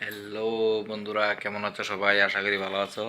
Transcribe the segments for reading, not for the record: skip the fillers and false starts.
Hello বন্ধুরা, কেমন আছো সবাই? আশা করি ভালো আছো।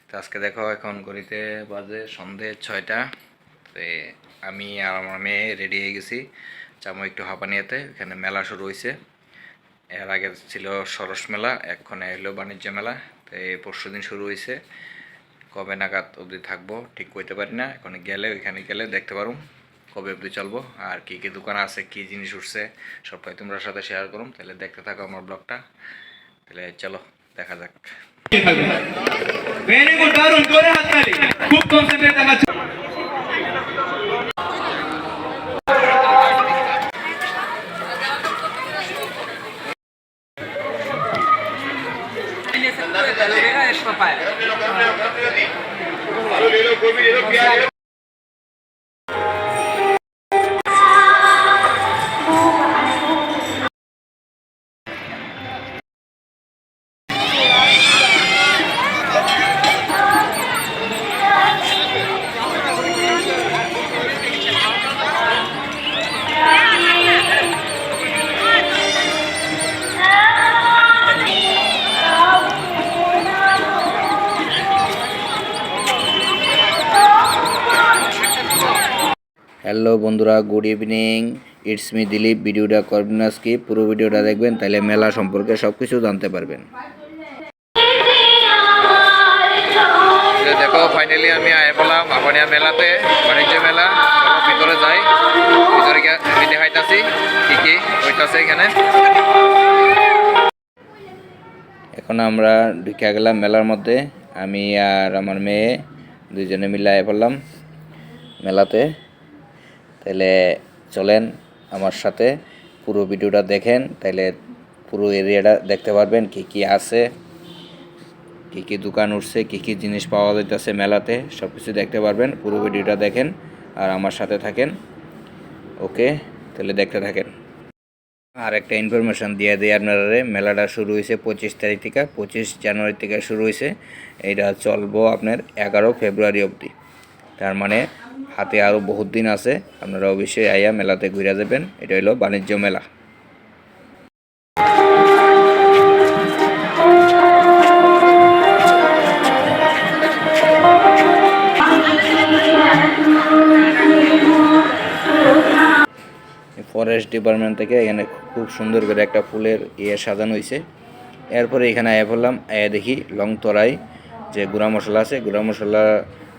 তো আজকে দেখো, এখন ঘড়িতে বাজে সন্ধে 6টা। তো আমি আর আমার মেয়ে রেডি হয়ে গেছি, যাবো একটু হাঁপানিয়াতে। এখানে মেলা শুরু হয়েছে। এর আগে ছিল সরস মেলা, এখন এলো বাণিজ্য মেলা। তো এই পরশু দিন শুরু হয়েছে। কবে নাগাদ অবধি থাকবো ঠিক কইতে পারি না। এখন গেলে ওইখানে গেলে দেখতে পারো কবে অবধি চলবো, আর কী কী দোকান আছে, কী জিনিস উঠছে সবাই তোমরা সাথে শেয়ার করুম। তাহলে দেখতে থাকো আমার ব্লগটা। তাহলে চলো দেখা যাক। ভেরি গুড, দারুণ, জোরে হাততালি। খুব কনসেন্ট্রেট দেখাচ্ছে। হ্যালো বন্ধুরা, good evening. It's me Dilip. ভিডিওটা করবেন না স্কিপ, পুরো ভিডিওটা দেখবেন, তাহলে মেলা সম্পর্কে সব কিছু জানতে পারবেন। দেখো, ফাইনালি আমি আয় বললাম আবানিয়া মেলাতে, বাণিজ্য মেলা। চলো ভিতরে যাই, ভিতরে গিয়ে আমি দেখাইতাছি কি কি হইতাছে এখানে। এখন আমরা ঢুকে গেলাম মেলার মধ্যে। আমি আর আমার মেয়ে দুইজনে মিলে আয় বললাম মেলাতে। তাহলে চলেন আমার সাথে, পুরো ভিডিওটা দেখেন, তাহলে পুরো এরিয়াটা দেখতে পারবেন কি কি আছে, কি কি দোকান উঠছে, কি কি জিনিস পাওয়া যাইতেছে মেলাতে, সব কিছু দেখতে পারবেন। পুরো ভিডিওটা দেখেন আর আমার সাথে থাকেন। ওকে, তাহলে দেখতে থাকেন। আর একটা ইনফরমেশান দিয়ে দিই আপনারা, মেলাটা শুরু হয়েছে 25 তারিখ থেকে, 25 জানুয়ারি থেকে শুরু হয়েছে। এইটা চলবো আপনার 11 ফেব্রুয়ারি অবধি। তার মানে হাতে আরও বহুত দিন আছে। আপনারা অবশ্যই আইয়া মেলাতে ঘুরে যাবেন। এটা হলো বাণিজ্য মেলা। ফরেস্ট ডিপার্টমেন্ট থেকে এখানে খুব সুন্দর করে একটা ফুলের সাজানো হয়েছে। এরপরে এখানে আয়া পড়লাম, আয়া দেখি লংতরাই যে গুঁড়া মশলা আছে, গুঁড়া মশলা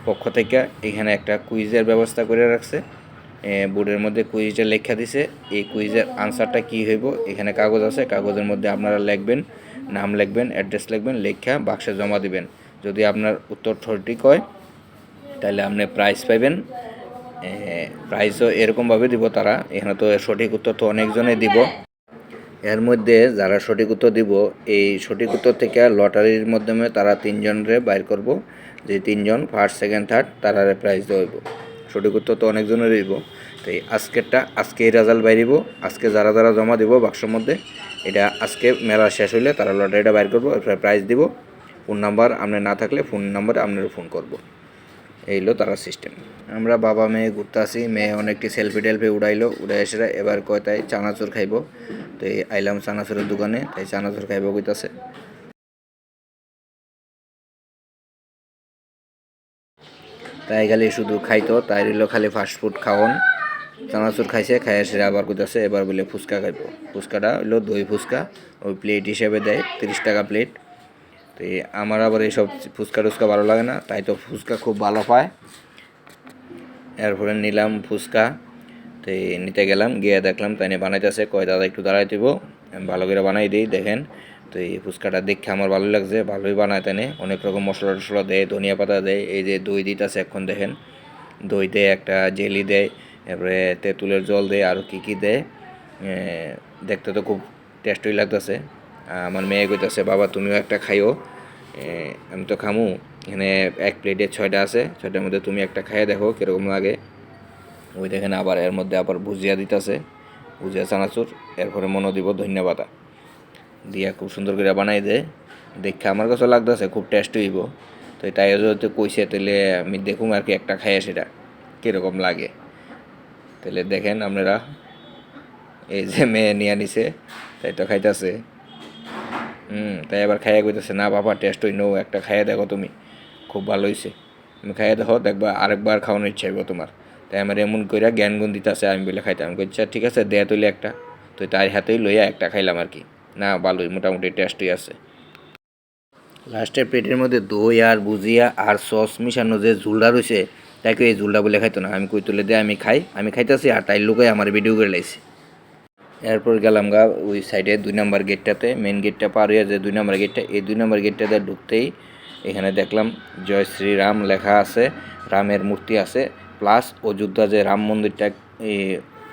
পক্ষ থেকে এখানে একটা কুইজের ব্যবস্থা করে রাখছে। বোর্ডের মধ্যে কুইজটা লেখা দিছে। এই কুইজের আনসারটা কী হইব, এখানে কাগজ আছে, কাগজের মধ্যে আপনারা লিখবেন, নাম লিখবেন, অ্যাড্রেস লিখবেন, লেখা বাক্সে জমা দিবেন। যদি আপনার উত্তর সঠিক হয় তাহলে আপনি প্রাইজ পাইবেন। প্রাইজও এরকমভাবে দিব তারা। এখানে তো সঠিক উত্তর তো অনেকজনে দিব। এর মধ্যে যারা সঠিক উত্তর দিব, এই সঠিক উত্তর থেকে লটারির মাধ্যমে তারা 3জনরে বাইর করব। যে 3জন ফার্স্ট সেকেন্ড থার্ড তারা প্রাইজ দেওয়া হইব। সঠিক উত্তর তো অনেকজনের দিব। তো এই আজকেই রেজাল্ট বাইরিব। আজকে যারা যারা জমা দিব বাক্সের মধ্যে, এটা আজকে মেলা শেষ হইলে তারা লটারিটা বাইর করবো, প্রাইজ দিব। ফোন নাম্বার আপনি না থাকলে ফোন নাম্বারে আপনার ফোন করব। এই হলো তারা সিস্টেম। আমরা বাবা মেয়ে ঘুরতে আসি, মেয়ে অনেকটি সেলফি টেলফি উড়াইলো, উড়ে এসে এবার কয় তাই চানাচুর খাইব। তো এই আইলাম চানাচুরের দোকানে, তাই চানাচুর খাইব কইতাছে। তাই খালি শুধু খাইতো, তাই রইল খালি ফাস্টফুড খাওয়ন। চানাচুর খাইছে, খাই এসে আবার কইতাছে এবার বলে ফুচকা খাইব। ফুচকাটা হইলো দই ফুচকা, ওই প্লেট হিসেবে দেয় 30 টাকা প্লেট। তো আমার আবার এইসব ফুচকা টুচকা ভালো লাগে না, তাই তো ফুচকা খুব ভালো পায়। এরপরে নিলাম ফুচকা। তো নিতে গেলাম, গিয়ে দেখলাম তাই বানাইতেছে। কয় দাদা একটু দাঁড়াই দিব, আমি ভালো করে বানাই দিই দেখেন। তো এই ফুচকাটা দেখে আমার ভালো লাগছে, ভালোই বানায়। তাই অনেক রকম মশলা টশলা দেয়, ধনিয়া পাতা দেয়। এই যে দই দিতেছে এখন দেখেন, দই দেয়, একটা জেলি দেয়, এরপরে তেঁতুলের জল দেয়, আরও কী কী দেয়। দেখতে তো খুব টেস্টই লাগতেছে। আমার মেয়ে কইতাছে বাবা তুমিও একটা খাইও। আমি তো খামু, এখানে এক প্লেটে 6টা আছে, 6টার মধ্যে তুমি একটা খাইয়ে দেখো কীরকম লাগে। ওই দেখেন আবার এর মধ্যে আবার ভুজিয়া দিতেছে, ভুজিয়া চানাচুর। এরপরে মনে দিব ধন্যবাদ দিয়া খুব সুন্দর করে বানাই দেয়। দেখে আমার কাছে লাগতেছে খুব টেস্ট হইব। তো তাই যদি কইছে তাহলে আমি দেখুন আর কি, একটা খাইয়া সেটা কীরকম লাগে। তাহলে দেখেন আপনারা, এই যে মেয়ে নিয়ে নিছে, তাই তো খাইতেছে। তাই আবার খাইয়া কইতেছে না বাবা টেস্ট হই নো একটা খাইয়া দেখো তুমি খুব ভালো হয়েছে তুমি খাইয়া দেখো দেখবা আরেকবার খাওয়ানোর ইচ্ছা হইব তোমার তাই আমার এমন কইরা জ্ঞান গুণ দিতেছে আমি বলে খাইতাম আমি কইছি ঠিক আছে দেয়া তুইলে একটা তো তার হাতেই লইয়া একটা খাইলাম আর কি না ভালোই মোটামুটি টেস্টই আছে লাস্টের প্লেটের মধ্যে দই আর বুজিয়া আর সস মিশানো যে ঝুলটা রয়েছে তাকে এই ঝুলটা বলে খাইতো না আমি কই তুলে দিয়ে আমি খাইতেছি আর তাই লোকে আমার ভিডিও করে লাইছি এরপর গেলাম গা ওই সাইডে 2 নম্বর গেটটাতে মেন গেটটা পার হয়ে যে 2 নম্বর গেটটা এই 2 নম্বর গেটটাতে ঢুকতেই এখানে দেখলাম জয় শ্রীরাম লেখা আছে রামের মূর্তি আছে প্লাস অযোধ্যা যে রাম মন্দিরটা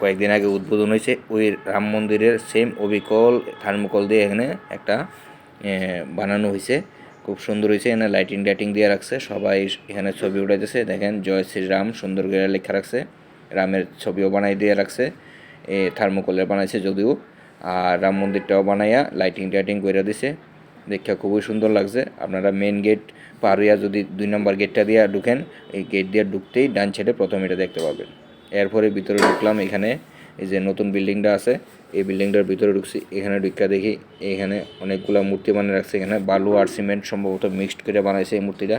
কয়েকদিন আগে উদ্বোধন হয়েছে ওই রাম মন্দিরের সেম অবিকল থার্মোকল দিয়ে এখানে একটা বানানো হয়েছে খুব সুন্দর হয়েছে এখানে লাইটিং দিয়ে রাখছে সবাই এখানে ছবি উঠাইতেছে দেখেন জয় শ্রীরাম সুন্দর করে লেখা রাখছে রামের ছবিও বানাই দিয়ে রাখছে থার্মোকলের বানাইছে যদিও আর রাম মন্দিরটাও বানাইয়া লাইটিং করে দিছে দেখা খুবই সুন্দর লাগছে আপনারা মেন গেট পার হইয়া যদি 2 নম্বর গেটটা দিয়ে ঢুকেন এই গেট দিয়ে ঢুকতেই ডান সাইডে প্রথম এটা দেখতে পাবেন এরপরে ভিতরে ঢুকলাম এখানে এই যে নতুন বিল্ডিংটা আছে এই বিল্ডিংটার ভিতরে ঢুকছি এখানে ঢুকা দেখি এখানে অনেকগুলো মূর্তি বানিয়ে রাখছে এখানে বালু আর সিমেন্ট সম্ভবত মিক্সড করে বানাইছে এই মূর্তিটা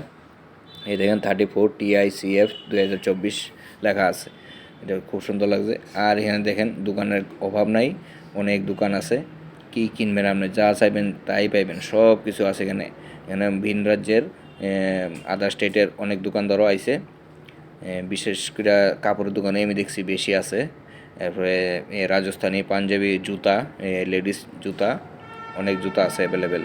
এই দেখেন 34 TICF 2024 লেখা আছে এটা খুব সুন্দর লাগছে আর এখানে দেখেন দোকানের অভাব নাই অনেক দোকান আছে কি কিনবেন আপনি যা চাইবেন তাই পাইবেন সব কিছু আছে এখানে ভিন রাজ্যের আদার স্টেটের অনেক দোকানদারও আইছে বিশেষ করে কাপড়ের দোকানে আমি দেখছি বেশি আছে এরপরে রাজস্থানি পাঞ্জাবি জুতা লেডিস জুতা অনেক জুতা আছে অ্যাভেলেবেল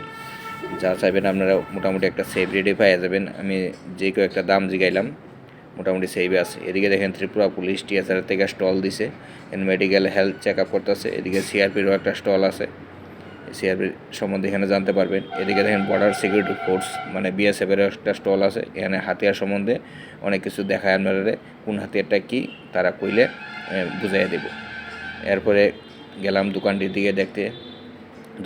যা চাইবেন আপনারা মোটামুটি একটা সেভ রেডি পেয়ে যাবেন আমি যে কেউ একটা দাম জিগাইলাম মোটামুটি সেভে আছে এদিকে দেখেন ত্রিপুরা পুলিশ TSR থেকে স্টল দিছে মেডিকেল হেলথ চেক আপ করতেছে এদিকে CRPরও একটা স্টল আছে CRP সম্বন্ধে এখানে জানতে পারবেন এদিকে দেখেন বর্ডার সিকিউরিটি ফোর্স মানে BSF-এর একটা স্টল আছে এখানে হাতিয়ার সম্বন্ধে অনেক কিছু দেখায় আপনারা কোন হাতিয়ারটা কি তারা কইলে বুঝাইয়া দেব এরপরে গেলাম দোকানটির দিকে দেখতে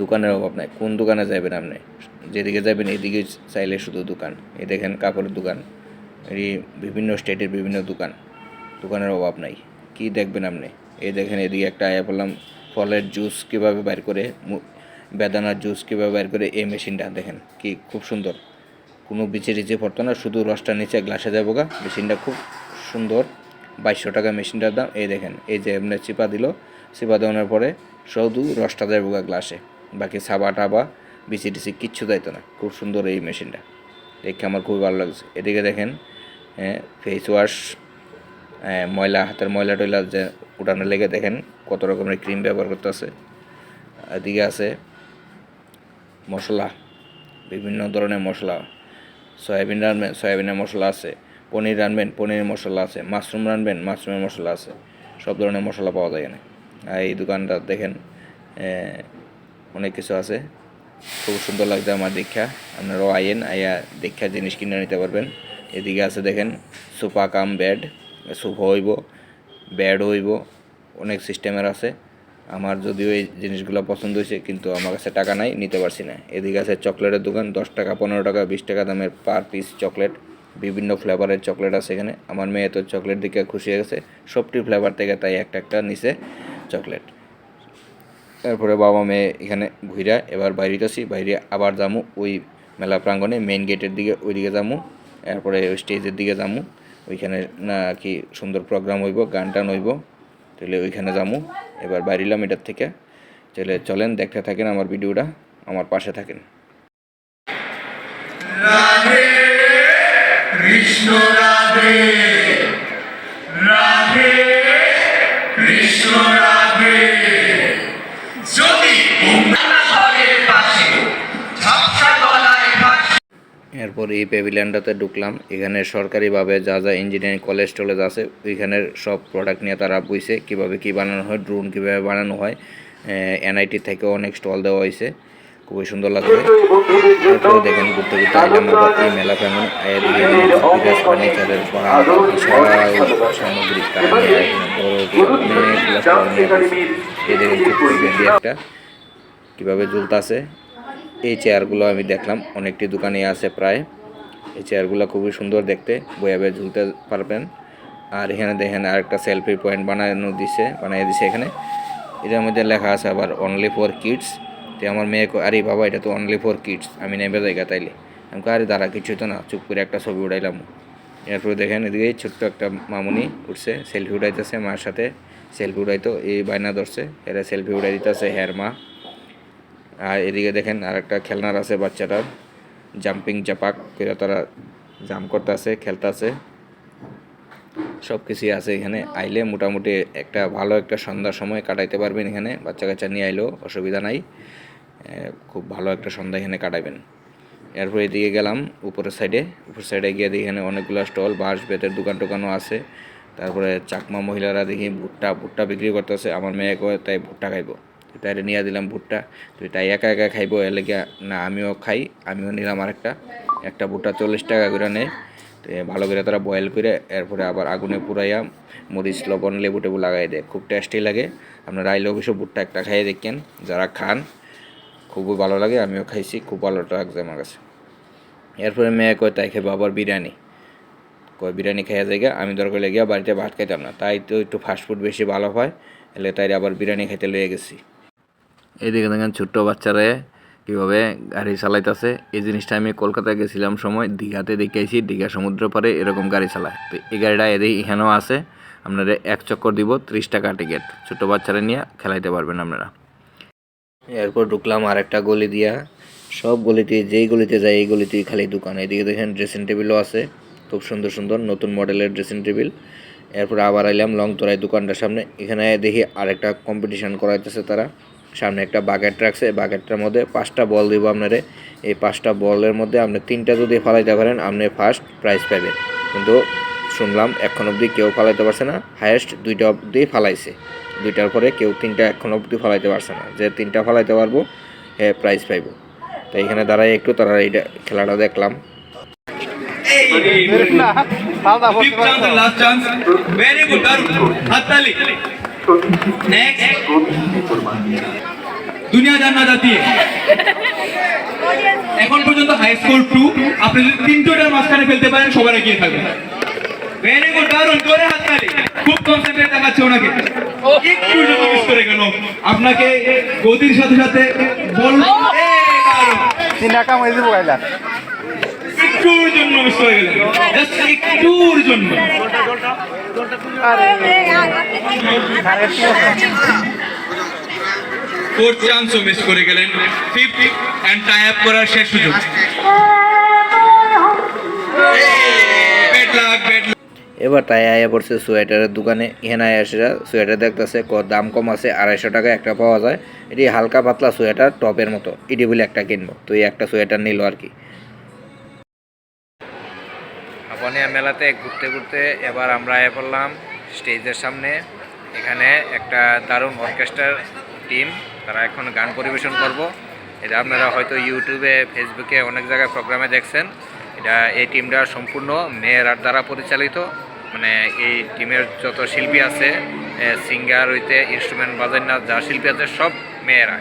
দোকানের অভাব নাই কোন দোকানে যাবেন আপনি যেদিকে যাবেন এদিকে চাইলে শুধু দোকান এই দেখেন কাপড়ের দোকান এই বিভিন্ন স্টেটের বিভিন্ন দোকানের অভাব নাই কি দেখবেন আপনি এই দেখেন এদিকে একটা আয়া বললাম ফলের জুস কীভাবে বের করে বেদানার জুস কীভাবে বের করে এই মেশিনটা দেখেন কি খুব সুন্দর কোনো বিচে পড়তো না শুধু রসটা নিচে গ্লাসে যাবো গা মেশিনটা খুব সুন্দর 2200 টাকা মেশিনটার দাম এই দেখেন এই যে এমনি চিপা দেওয়ানোর পরে শুধু রসটা যাবো গা গ্লাসে বাকি সাবা টাবা বিচি কিচ্ছু যাইতো না খুব সুন্দর এই মেশিনটা দেখে আমার খুবই ভালো লাগছে এদিকে দেখেন ফেস ওয়াশ হাতের ময়লা টয়লা যে উঠানোর লেগে দেখেন কত রকমের ক্রিম ব্যবহার করতেছে এদিকে আছে মশলা বিভিন্ন ধরনের মশলা সয়াবিন রানবেন সয়াবিনের মশলা আছে পনির রানবেন পনিরের মশলা আছে মাশরুম রানবেন মাশরুমের মশলা আছে সব ধরনের মশলা পাওয়া যায় এখানে আর এই দোকানটা দেখেন অনেক কিছু আছে খুব সুন্দর লাগছে আমার দীক্ষা আপনারাও আইয়া দীক্ষা জিনিস কিনে নিতে পারবেন এদিকে আছে দেখেন সোফা কাম বেড সোফা হইব বেড হইব অনেক সিস্টেমের আছে আমার যদিও এই জিনিসগুলো পছন্দ হয়েছে কিন্তু আমার কাছে টাকা নাই নিতে পারছি না এদিকে আছে চকলেটের দোকান 10 টাকা 15 টাকা 20 টাকা দামের পার পিস চকলেট বিভিন্ন ফ্লেভারের চকলেট আছে এখানে আমার মেয়ে তো চকলেট দিকে খুশি হয়ে গেছে সবটি ফ্লেভার থেকে তাই একটা নিছে চকলেট তারপরে বাবা মেয়ে এখানে ঘুরা এবার বাইরে আবার যামু ওই মেলা প্রাঙ্গণে মেইন গেটের দিকে ওইদিকে যামু এরপরে ওই স্টেজের দিকে যামু ওইখানে না কি সুন্দর প্রোগ্রাম হইব গান টান হইব তাহলে ওইখানে যামু এবার বাইরিলাম এটার থেকে তাহলে চলেন দেখতে থাকেন আমার ভিডিওটা আমার পাশে থাকেন রাধে কৃষ্ণ রাধে রাধে কৃষ্ণ রাধে যদি এরপর এই প্যাভিলিয়নটাতে ঢুকলাম এখানে সরকারিভাবে যা ইঞ্জিনিয়ারিং কলেজ আছে ওইখানের সব প্রোডাক্ট নিয়ে তারা বইছে কীভাবে কী বানানো হয় ড্রোন কীভাবে বানানো হয় NIT থেকেও অনেক স্টল দেওয়া হয়েছে খুবই সুন্দর লাগছে এরপর দেখেন ঘুরতে আইলাম এই মেলা প্রাঙ্গণে ফার্নিচারের বিশাল সামগ্রিক একটা কীভাবে ঝুলতাছে এই চেয়ারগুলো আমি দেখলাম অনেকটি দোকানে আছে প্রায় এই চেয়ারগুলো খুবই সুন্দর দেখতে বইয়াবে ঝুলতে পারবেন আর এখানে দেখেন আরেকটা সেলফি পয়েন্ট বানিয়ে দিছে এখানে এটার মধ্যে লেখা আছে আবার অনলি ফর কিডস তো আমার মেয়ে কয়, আরে বাবা এটা তো অনলি ফর কিডস, আমি নেবে জায়গা তাইলে। আমি কই, আরে দাঁড়া কিছু তো না, চুপ করে একটা ছবি উঠাইলাম। এরপরে দেখেন এদিকে ছোট্ট একটা মামুনি উঠছে, সেলফি উঠাইতেছে মার সাথে, সেলফি উঠাইতো এই বায়না ধরছে, এরা সেলফি উঠাই দিতেছে হের মা। আর এদিকে দেখেন আর একটা খেলনার আছে বাচ্চাটার, জাম্পিং জাপাক করে তারা জাম্প করতেছে, খেলতেছে, সব কিছুই আছে এখানে। আইলে মোটামুটি একটা ভালো একটা সন্ধ্যার সময় কাটাইতে পারবেন এখানে, বাচ্চা কাচ্চা নিয়ে আইলেও অসুবিধা নাই, খুব ভালো একটা সন্ধ্যা এখানে কাটাবেন। এরপরে এদিকে গেলাম উপর সাইডে গিয়ে দেখি এখানে অনেকগুলো স্টল, বাঁশ বেতের দোকান টোকানও আছে। তারপরে চাকমা মহিলারা দেখি ভুট্টা বিক্রি করতেছে। আমার মেয়ে কয় তাই ভুট্টা খাইবো, তাই নিয়ে দিলাম ভুট্টা। তুই তাই একা একা খাইবো, এর লেগে না আমিও খাই, আমিও নিলাম একটা ভুট্টা 40 টাকা করে নেয়। তো ভালো করে তারা বয়েল করে এরপরে আবার আগুনে পুরাইয়া মরিচ লবণ লেবু টেবু লাগাই দেয়, খুব টেস্টি লাগে। আপনারা আইলে অবশ্য ভুট্টা একটা খাইয়ে দেখেন, যারা খান খুবই ভালো লাগে, আমিও খাইছি, খুব ভালো লাগছে আমার কাছে। এরপরে মেয়ে কয় তাই খাইবো আবার বিরিয়ানি, কয় বিরিয়ানি খাইয়া জায়গা, আমি দরকার লেগিয়া বাড়িতে ভাত খাইতাম না, তাই তো একটু ফাস্টফুড বেশি ভালো হয়, এলে তাই আবার বিরিয়ানি খাইতে লয়ে গেছি। এইদিকে দেখেন ছোট্ট বাচ্চারা কীভাবে গাড়ি চালাইতেছে। এই জিনিসটা আমি কলকাতায় গেছিলাম সময় দীঘাতে দেখাইছি, দীঘা সমুদ্র পারে এরকম গাড়ি চালায়। তো এই গাড়িটা এখানেও আছে, আপনারা এক চক্কর দিব 30 টাকা টিকিট, ছোটো বাচ্চারা নিয়ে খেলাইতে পারবেন আপনারা। এরপর ঢুকলাম আর একটা গলি দিয়া, সব গলিতে যেই গলিতে যায় এই গলিতেই খালি দোকান। এদিকে দেখেন ড্রেসিং টেবিলও আছে, খুব সুন্দর সুন্দর নতুন মডেলের ড্রেসিং টেবিল। এরপর আবার আইলাম লংতরাই দোকানটার সামনে, এখানে দেখি আরেকটা কম্পিটিশন করাইতেছে তারা। সামনে একটা বাকেট রাখছে, বাকেটটার মধ্যে 5টা বল দিব আপনারে। এই 5টা বলের মধ্যে আপনি 3টা যদি ফালাইতে পারেন আপনি ফার্স্ট প্রাইজ পাবেন। কিন্তু শুনলাম এখন অবধি কেউ ফালাইতে পারছে না, হায়েস্ট 2টা অবধি ফালাইছে, 2টার পরে কেউ 3টা এখন অবধি ফালাইতে পারছে না। যে 3টা ফালাইতে পারবো প্রাইজ পাইব। তো এখানে দাঁড়াই একটু তারা এইটা খেলাটা দেখলাম। দুনিয়া জানা জাতি এখন পর্যন্ত হাই স্কোর 2, আপনি যদি 3টোটার মাঝখানে ফেলতে পারেন সবার এগিয়ে থাকবেন। ভেরি গুড, দারুণ, জোরে হাততালি। খুব কনসেন্ট্রেট দেখাচ্ছে ওনাকে, একটু জন্য মিস করে গেল। আপনাকে গতির সাথে সাথে বল, একটুর জন্য মিস করে গেলেন, জাস্ট একটুর জন্য। ফোর্থ চান্সও মিস করে গেলেন, ফিফথ এন্ড টাই আপ করার শেষ সুযোগ। এবার তাই আয়া পড়ছে সোয়েটারের দোকানে, এখানে আয়াসেরা সোয়েটার দেখতেছে, দাম কম আছে, 250 টাকা একটা পাওয়া যায়। এটি হালকা পাতলা সোয়েটার টপের মতো, এটি বলে একটা কিনবো, তো এই একটা সোয়েটার নিল আর কি। আপনিয়া মেলাতে ঘুরতে ঘুরতে এবার আমরা আয়া পড়লাম স্টেজের সামনে। এখানে একটা দারুণ অর্কেস্ট্রার টিম, তারা এখন গান পরিবেশন করব। এটা আপনারা হয়তো ইউটিউবে ফেসবুকে অনেক জায়গায় প্রোগ্রামে দেখছেন। এই টিমটা সম্পূর্ণ মেয়েরা দ্বারা পরিচালিত, মানে এই টিমের যত শিল্পী আছে, সিঙ্গার হইতে ইনস্ট্রুমেন্ট বাজানা যা শিল্পী আছে সব মেয়েরা।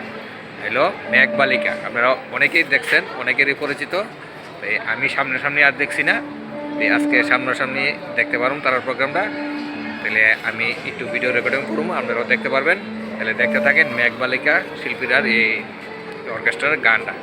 হলো মেঘ বালিকা, আপনারা অনেকেই দেখছেন, অনেকেরই পরিচিত। আমি সামনাসামনি আর দেখছি না, আজকে সামনাসামনি দেখতে পারুন তার প্রোগ্রামটা। তাহলে আমি একটু ভিডিও রেকর্ডিং করবো, আপনারাও দেখতে পারবেন। তাহলে দেখতে থাকেন মেঘ বালিকা শিল্পীরার এই অর্কেস্ট্রার গানটা।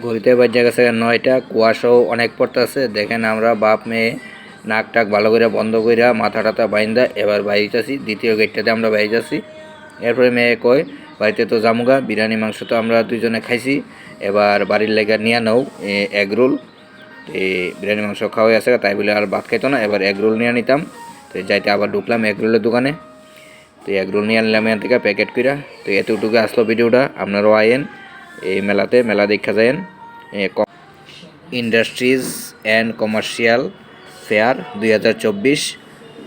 ঘড়িতে বাজে গেছে 9টা, কুয়াশাও অনেক পড়তেছে। দেখেন আমরা বাপ মেয়ে নাক টাক ভালো করে বন্ধ কইরা মাথা টাথা বাইন্দা এবার বাইরেছি, দ্বিতীয় গেটটাতে আমরা বাইরেছি। এরপরে মেয়ে কয় বাড়িতে তো জামুগা, বিরিয়ানি মাংস তো আমরা দুইজনে খাইছি, এবার বাড়ির লেগে নিয়ে নাও এগ রোল। বিরিয়ানি মাংস খাওয়াই আছে, তাই বলে আর ভাত খাইতো না, এবার এগ রোল নিয়ে নিতাম। তো যাইতে আবার ঢুকলাম এগ রোলের দোকানে। তো এগ রোল নিয়ে আনলাম এখান থেকে প্যাকেট কইরা। তো এতটুকু আসলো ভিডিওটা, আপনারাও আয়েন এই মেলাতে, মেলা দেখা যায়েন। ইন্ডাস্ট্রিজ অ্যান্ড কমার্শিয়াল ফেয়ার 2024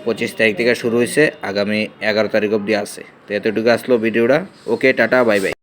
25 তারিখ থেকে শুরু হয়েছে, আগামী 11 তারিখ অবধি আছে। তো এতটুকু আসলো ভিডিওটা। ওকে, টাটা, বাই বাই।